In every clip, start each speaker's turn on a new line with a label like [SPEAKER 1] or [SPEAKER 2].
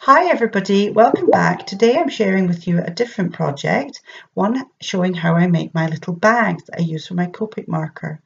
[SPEAKER 1] Hi everybody, welcome back. Today I'm sharing with you a different project, one showing how I make my little bags that I use for my Copic marker.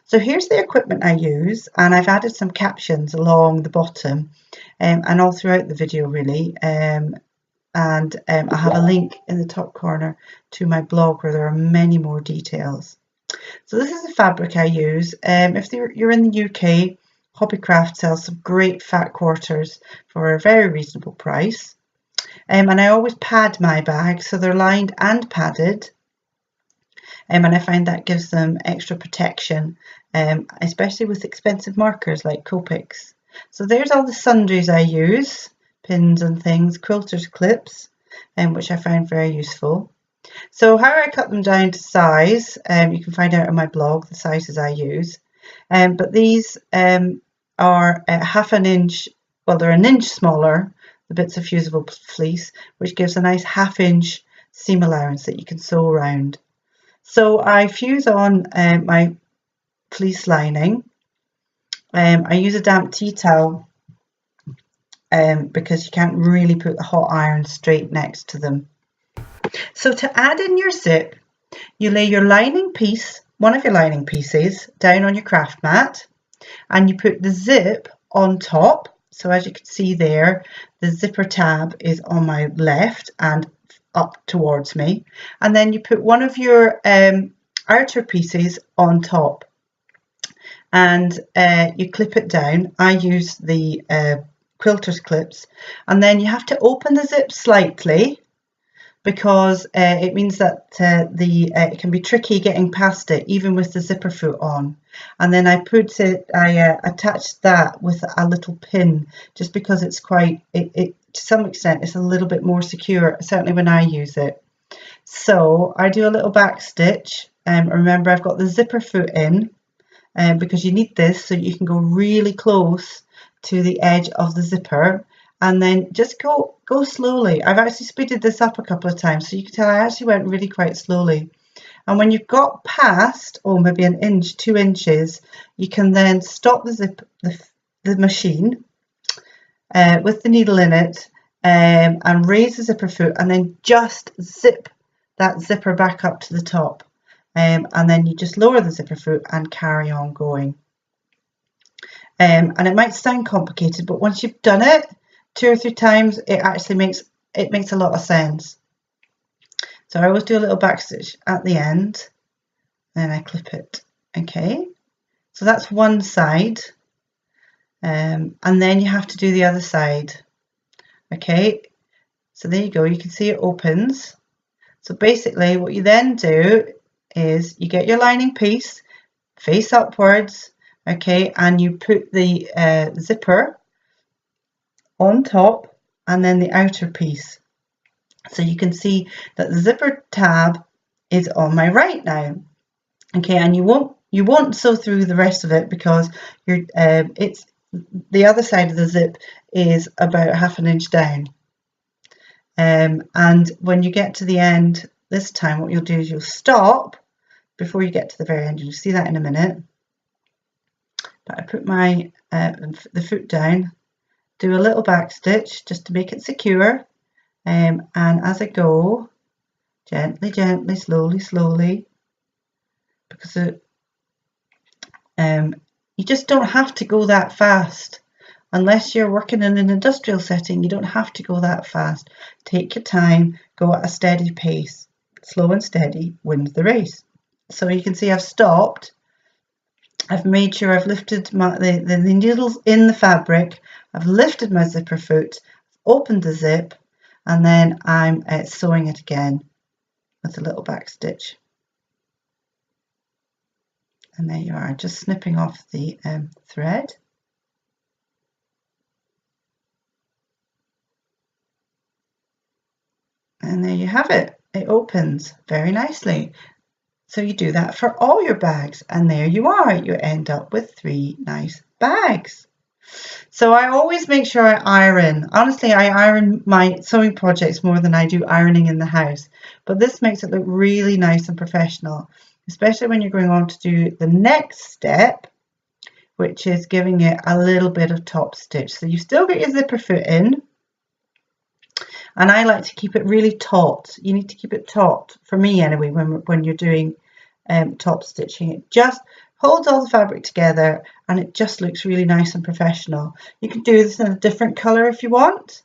[SPEAKER 1] So here's the equipment I use, and I've added some captions along the bottom and all throughout the video really, I have a link in the top corner to my blog where there are many more details. So this is the fabric I use. If you're in the UK, Hobbycraft sells some great fat quarters for a very reasonable price. And I always pad my bags so they're lined and padded. And I find that gives them extra protection, especially with expensive markers like Copics. So there's all the sundries I use, pins and things, quilters clips, which I find very useful. So how I cut them down to size, you can find out on my blog the sizes I use. But these are half an inch, well, they're an inch smaller, the bits of fusible fleece, which gives a nice half-inch seam allowance that you can sew around. So I fuse on my fleece lining. I use a damp tea towel because you can't really put the hot iron straight next to them. So to add in your zip, you lay your lining piece, one of your lining pieces, down on your craft mat, and you put the zip on top. So as you can see there, the zipper tab is on my left and up towards me. And then you put one of your outer pieces on top and you clip it down. I use the quilter's clips, and then you have to open the zip slightly because it means that it can be tricky getting past it even with the zipper foot on. And then I attached that with a little pin just because it's quite, to some extent it's a little bit more secure, certainly when I use it. So I do a little back stitch. Remember, I've got the zipper foot in because you need this so you can go really close to the edge of the zipper. And then just go slowly. I've actually speeded this up a couple of times, so you can tell I actually went really quite slowly. And when you've got past, maybe an inch, 2 inches, you can then stop the machine with the needle in it and raise the zipper foot, and then just zip that zipper back up to the top. And then you just lower the zipper foot and carry on going. And it might sound complicated, but once you've done it 2 or 3 times, it actually makes a lot of sense. So I always do a little back stitch at the end, then I clip it. Okay, so that's one side, and then you have to do the other side. Okay, so there you go, you can see it opens. So basically what you then do is you get your lining piece face upwards, okay, and you put the zipper on top and then the outer piece. So you can see that the zipper tab is on my right now. Okay, and you won't sew through the rest of it because it's the other side of the zip is about half an inch down. And when you get to the end this time, what you'll do is you'll stop before you get to the very end. You'll see that in a minute. But I put my the foot down, do a little back stitch just to make it secure, and as I go, gently, gently, slowly, slowly, because you just don't have to go that fast. Unless you're working in an industrial setting, you don't have to go that fast. Take your time, go at a steady pace. Slow and steady wins the race. So you can see I've stopped. I've made sure I've lifted the needles in the fabric. I've lifted my zipper foot, opened the zip, and then I'm sewing it again with a little back stitch. And there you are, just snipping off the thread. And there you have it. It opens very nicely. So you do that for all your bags, and there you are. You end up with 3 nice bags. So I always make sure I iron. Honestly, I iron my sewing projects more than I do ironing in the house. But this makes it look really nice and professional, especially when you're going on to do the next step, which is giving it a little bit of top stitch. So you still get your zipper foot in, and I like to keep it really taut. You need to keep it taut, for me anyway, when you're doing top stitching. It just holds all the fabric together and it just looks really nice and professional. You can do this in a different colour if you want.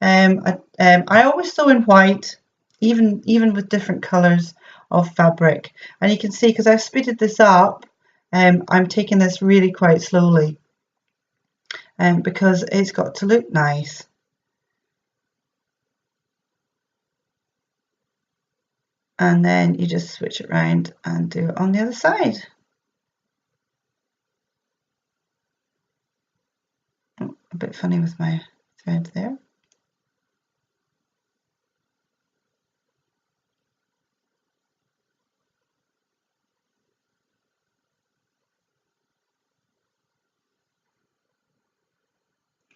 [SPEAKER 1] I always sew in white, even with different colours of fabric, and you can see because I've speeded this up, I'm taking this really quite slowly because it's got to look nice. And then you just switch it around and do it on the other side. Oh, a bit funny with my thread there.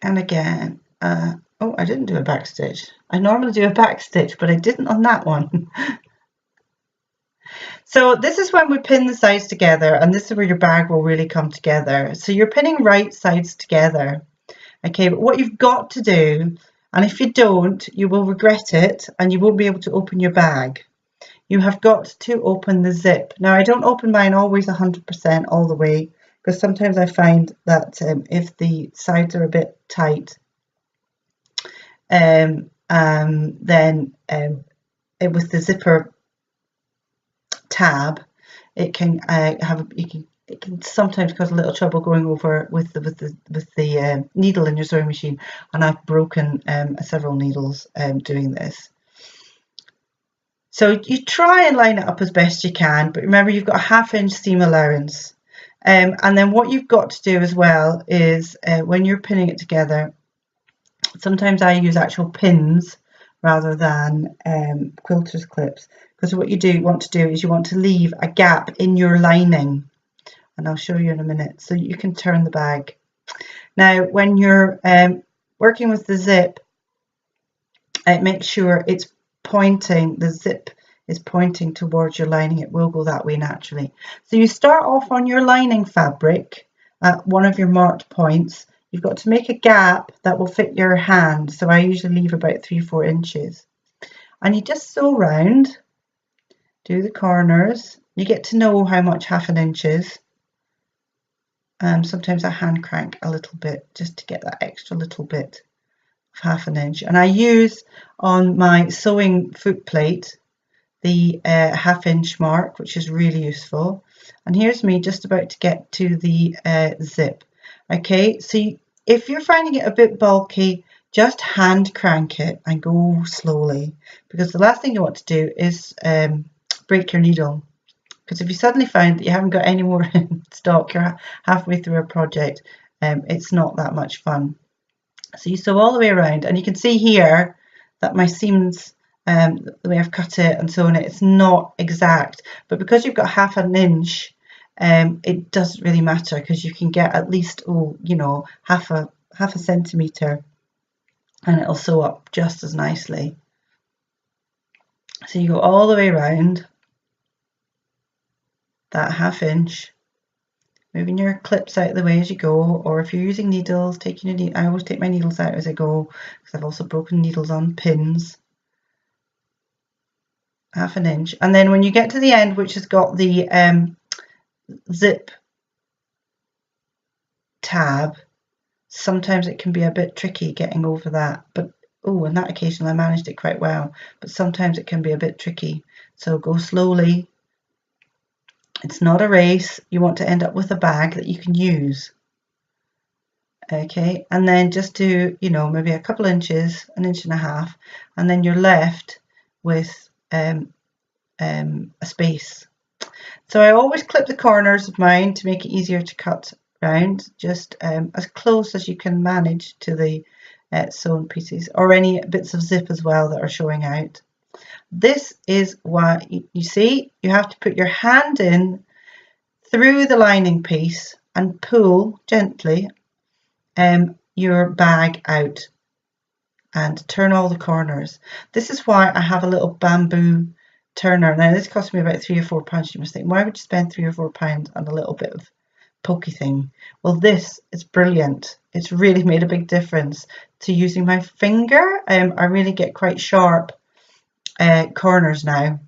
[SPEAKER 1] And again, oh, I didn't do a back stitch. I normally do a back stitch, but I didn't on that one. So this is when we pin the sides together, and this is where your bag will really come together. So you're pinning right sides together. Okay, but what you've got to do, and if you don't, you will regret it and you won't be able to open your bag. You have got to open the zip. Now, I don't open mine always 100% all the way, because sometimes I find that if the sides are a bit tight, then with the zipper tab, it can it can sometimes cause a little trouble going over with the needle in your sewing machine, and I've broken several needles doing this. So you try and line it up as best you can, but remember you've got a 1/2 inch seam allowance. And then what you've got to do as well is when you're pinning it together, sometimes I use actual pins rather than quilter's clips, because what you want to do is you want to leave a gap in your lining, and I'll show you in a minute, so you can turn the bag. Now when you're working with the zip, make sure it's pointing, the zip is pointing towards your lining. It will go that way naturally. So you start off on your lining fabric at one of your marked points. You've got to make a gap that will fit your hand. So I usually leave about 3-4 inches. And you just sew round, do the corners. You get to know how much 1/2 inch is. Sometimes I hand crank a little bit just to get that extra little bit of 1/2 inch. And I use on my sewing foot plate the 1/2 inch mark, which is really useful. And here's me just about to get to the zip. Okay, so if you're finding it a bit bulky, just hand crank it and go slowly, because the last thing you want to do is break your needle. Because if you suddenly find that you haven't got any more in stock, you're halfway through a project, it's not that much fun. So you sew all the way around, and you can see here that my seams, the way I've cut it and sewn it, it's not exact, but because you've got 1/2 inch, it doesn't really matter, because you can get at least, you know, half a centimetre, and it'll sew up just as nicely. So you go all the way around that 1/2 inch, moving your clips out of the way as you go, or if you're using needles, I always take my needles out as I go, because I've also broken needles on pins. 1/2 inch, and then when you get to the end, which has got the zip tab, sometimes it can be a bit tricky getting over that, but on that occasion I managed it quite well, but sometimes it can be a bit tricky, so go slowly. It's not a race. You want to end up with a bag that you can use. Okay, and then just do, you know, maybe a couple inches, 1.5 inches, and then you're left with a space. So I always clip the corners of mine to make it easier to cut round, just as close as you can manage to the sewn pieces, or any bits of zip as well that are showing out. This is why you see you have to put your hand in through the lining piece and pull gently your bag out and turn all the corners. This is why I have a little bamboo turner. Now this cost me about £3 or £4. You must think, why would you spend £3 or £4 on a little bit of pokey thing? Well, this is brilliant. It's really made a big difference to using my finger. I really get quite sharp corners now.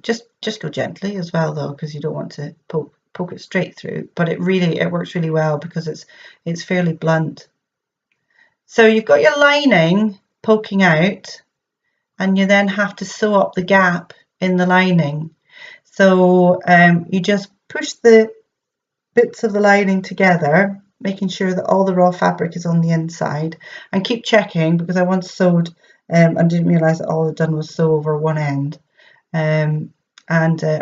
[SPEAKER 1] Just go gently as well though, because you don't want to poke it straight through, but it works really well because it's fairly blunt. So you've got your lining poking out, and you then have to sew up the gap in the lining. So you just push the bits of the lining together, making sure that all the raw fabric is on the inside, and keep checking, because I once sewed and didn't realise that all I'd done was sew over one end. I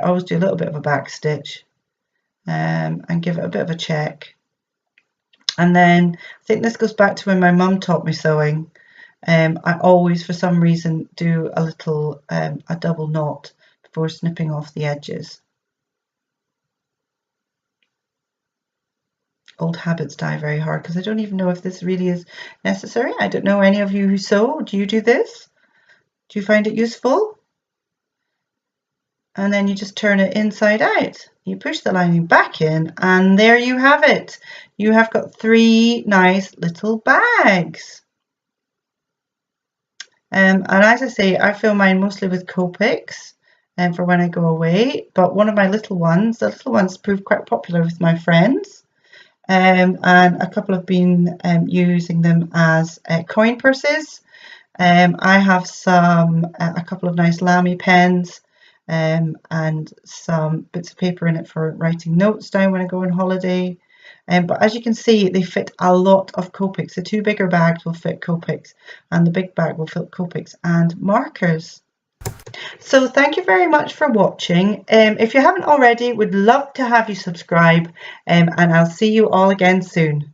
[SPEAKER 1] always do a little bit of a back stitch and give it a bit of a check. And then I think this goes back to when my mum taught me sewing. I always, for some reason, do a little a double knot before snipping off the edges. Old habits die very hard, because I don't even know if this really is necessary. I don't know any of you who sew. Do you do this? Do you find it useful? And then you just turn it inside out. You push the lining back in, and there you have it. You have got 3 nice little bags. And as I say, I fill mine mostly with Copics for when I go away. But one of my little ones, the little ones proved quite popular with my friends. And a couple have been using them as coin purses. I have a couple of nice Lamy pens and some bits of paper in it for writing notes down when I go on holiday. But as you can see, they fit a lot of Copics. The 2 bigger bags will fit Copics, and the big bag will fit Copics and markers. So thank you very much for watching. If you haven't already, would love to have you subscribe, and I'll see you all again soon.